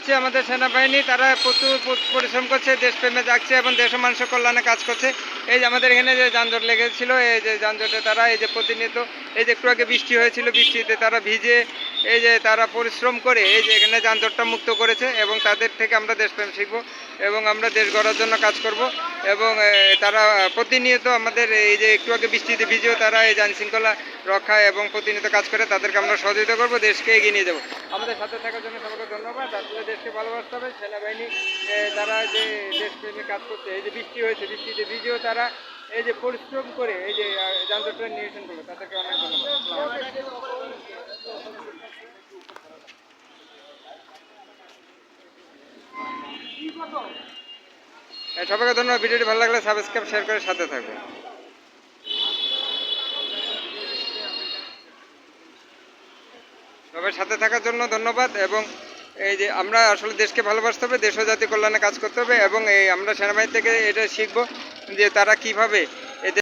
হচ্ছে আমাদের সেনাবাহিনী, তারা প্রচুর পরিশ্রম করছে, দেশপ্রেমে জাগছে এবং দেশ ও মানুষের কল্যাণে কাজ করছে। এই যে আমাদের এখানে যে যানজট লেগেছিল, এই যে যানজটে তারা এই যে প্রতিনিয়ত, এই যে একটু আগে বৃষ্টি হয়েছিল, বৃষ্টিতে তারা ভিজে এই যে তারা পরিশ্রম করে এই যে এখানে যানজটটা মুক্ত করেছে এবং তাদের থেকে আমরা দেশপ্রেম শিখব এবং আমরা দেশ গড়ার জন্য কাজ করব। এবং তারা প্রতিনিয়ত আমাদের এই যে একটু আগে বৃষ্টিতে ভিজেও তারা এই আইনশৃঙ্খলা রক্ষা এবং প্রতিনিয়ত কাজ করে, তাদেরকে আমরা সহযোগিতা করব, দেশকে এগিয়ে নিয়ে যাব। আমাদের সাথে থাকার জন্য সবাইকে ধন্যবাদ। আসলে দেশকে ভালোবাসতে হবে। সেনাবাহিনী তারা যে দেশপ্রেমে কাজ করছে, এই যে বৃষ্টি হয়েছে, বৃষ্টিতে ভিজেও তারা এই যে পরিশ্রম করে এই যে যানজটটা নিরসন করলো, তাদেরকে অনেক ধন্যবাদ। সবাইকে ধন্যবাদ। ভিডিওটি ভালো লাগলে সাবস্ক্রাইব, শেয়ার করে সাথে থাকবেন। সবাই সাথে থাকার জন্য ধন্যবাদ। এবং এই যে আমরা আসলে দেশকে ভালোবাসতে হবে, দেশ ও জাতি কল্যাণে কাজ করতে হবে এবং এই আমরা সেনাবাহিনী থেকে এটা শিখবো যে তারা কিভাবে